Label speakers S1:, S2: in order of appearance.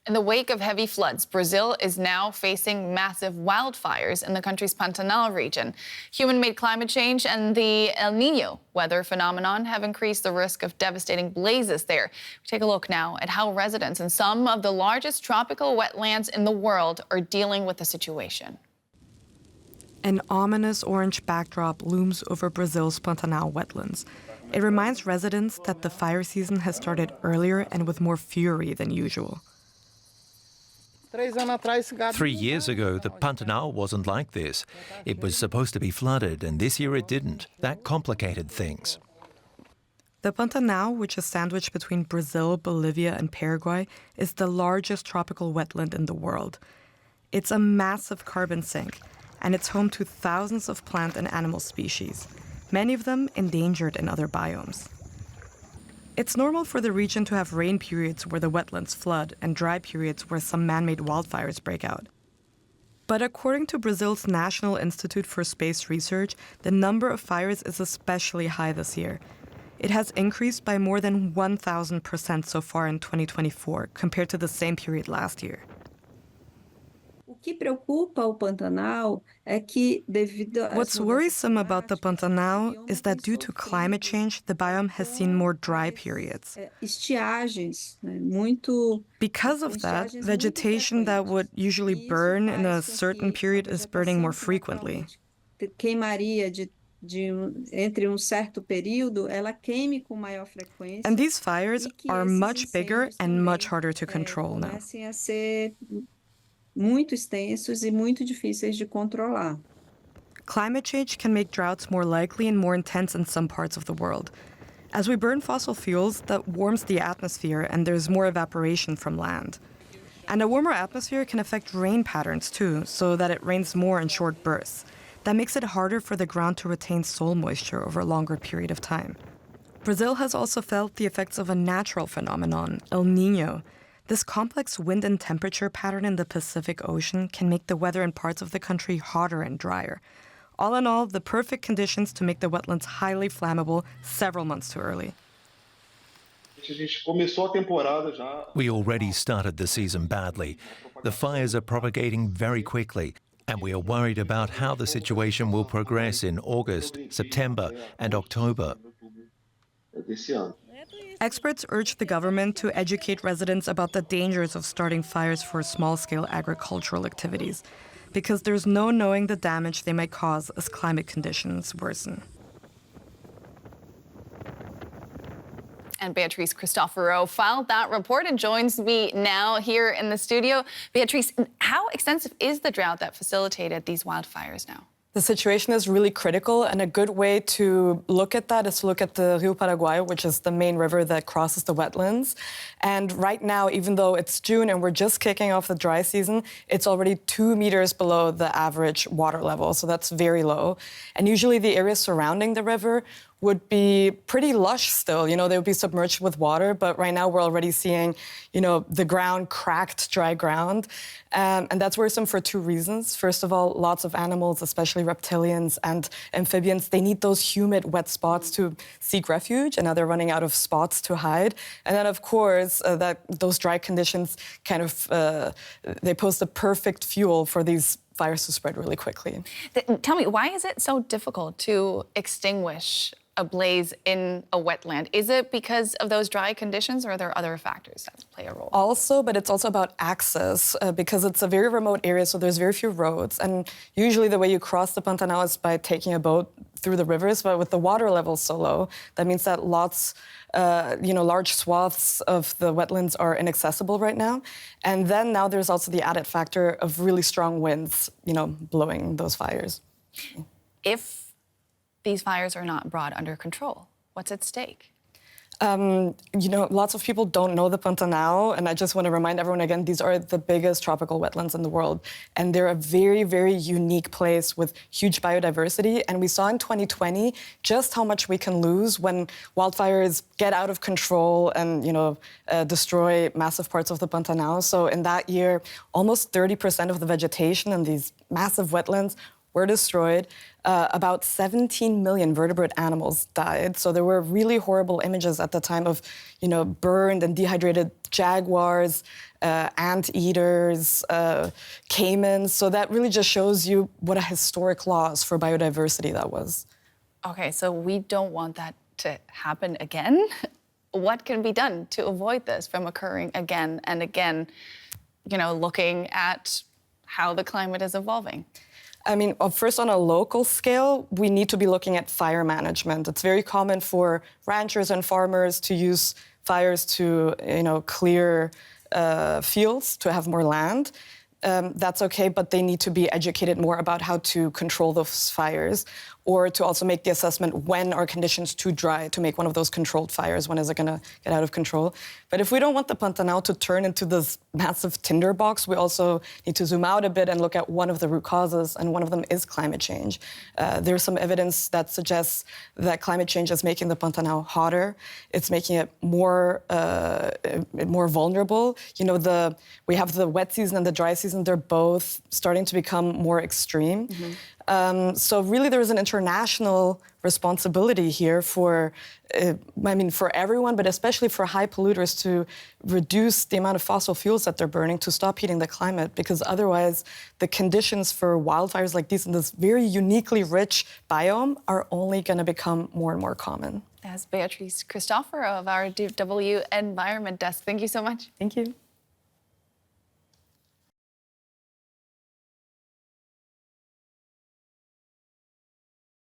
S1: In the wake of heavy floods, Brazil is now facing massive wildfires in the country's Pantanal region. Human-made climate change and the El Nino weather phenomenon have increased the risk of devastating blazes there. Take a look now at how residents in some of the largest tropical wetlands in the world are dealing with the situation.
S2: An ominous orange backdrop looms over Brazil's Pantanal wetlands. It reminds residents that the fire season has started earlier and with more fury than usual.
S3: 3 years ago, the Pantanal wasn't like this. It was supposed to be flooded, and this year it didn't. That complicated things.
S2: The Pantanal, which is sandwiched between Brazil, Bolivia, and Paraguay, is the largest tropical wetland in the world. It's a massive carbon sink, and it's home to thousands of plant and animal species, many of them endangered in other biomes. It's normal for the region to have rain periods where the wetlands flood and dry periods where some man-made wildfires break out. But according to Brazil's National Institute for Space Research, the number of fires is especially high this year. It has increased by more than 1,000% so far in 2024 compared to the same period last year. What's worrisome about the Pantanal is that due to climate change, the biome has seen more dry periods. Because of that, vegetation that would usually burn in a certain period is burning more frequently. And these fires are much bigger and much harder to control now. Climate change can make droughts more likely and more intense in some parts of the world. As we burn fossil fuels, that warms the atmosphere and there's more evaporation from land. And a warmer atmosphere can affect rain patterns too, so that it rains more in short bursts. That makes it harder for the ground to retain soil moisture over a longer period of time. Brazil has also felt the effects of a natural phenomenon, El Nino. This complex wind and temperature pattern in the Pacific Ocean can make the weather in parts of the country hotter and drier. All in all, the perfect conditions to make the wetlands highly flammable several months too early.
S3: We already started the season badly. The fires are propagating very quickly, and we are worried about how the situation will progress in August, September, and October.
S2: Experts urge the government to educate residents about the dangers of starting fires for small-scale agricultural activities, because there's no knowing the damage they might cause as climate conditions worsen.
S1: And Beatrice Christofaro filed that report and joins me now here in the studio. Beatrice, how extensive is the drought that facilitated these wildfires now?
S2: The situation is really critical, and a good way to look at that is to look at the Rio Paraguay, which is the main river that crosses the wetlands. And right now, even though it's June and we're just kicking off the dry season, it's already 2 meters below the average water level, so that's very low. And usually the areas surrounding the river would be pretty lush still. You know, they would be submerged with water, but right now we're already seeing, the ground cracked, dry ground. And that's worrisome for 2 reasons. First of all, lots of animals, especially reptilians and amphibians, they need those humid, wet spots to seek refuge, and now they're running out of spots to hide. And then, of course, those dry conditions they pose the perfect fuel for these fires to spread really quickly.
S1: Tell me, why is it so difficult to extinguish a blaze in a wetland? Is it because of those dry conditions, or are there other factors that play a role?
S2: Also, but it's also about access, because it's a very remote area, so there's very few roads. And usually the way you cross the Pantanal is by taking a boat through the rivers, but with the water levels so low, that means that large swaths of the wetlands are inaccessible right now. And then now there's also the added factor of really strong winds, blowing those fires.
S1: If these fires are not brought under control, what's at stake?
S2: Lots of people don't know the Pantanal, and I just want to remind everyone again, these are the biggest tropical wetlands in the world, and they're a very, very unique place with huge biodiversity. And we saw in 2020 just how much we can lose when wildfires get out of control and, destroy massive parts of the Pantanal. So in that year, almost 30% of the vegetation in these massive wetlands were destroyed. About 17 million vertebrate animals died. So there were really horrible images at the time of, burned and dehydrated jaguars, anteaters, caimans. So that really just shows you what a historic loss for biodiversity that was.
S1: Okay, so we don't want that to happen again. What can be done to avoid this from occurring again and again, looking at how the climate is evolving?
S2: I mean, first on a local scale, we need to be looking at fire management. It's very common for ranchers and farmers to use fires to, clear fields, to have more land. That's okay, but they need to be educated more about how to control those fires, or to also make the assessment when are conditions too dry to make one of those controlled fires, when is it going to get out of control. But if we don't want the Pantanal to turn into this massive tinderbox, we also need to zoom out a bit and look at one of the root causes, and one of them is climate change. There's some evidence that suggests that climate change is making the Pantanal hotter. It's making it more vulnerable. We have the wet season and the dry season. They're both starting to become more extreme. Mm-hmm. So really there is an international responsibility here for everyone, but especially for high polluters, to reduce the amount of fossil fuels that they're burning, to stop heating the climate, because otherwise the conditions for wildfires like these in this very uniquely rich biome are only going to become more and more common.
S1: That's Beatrice Christofaro of our DW Environment Desk. Thank you so much.
S2: Thank you.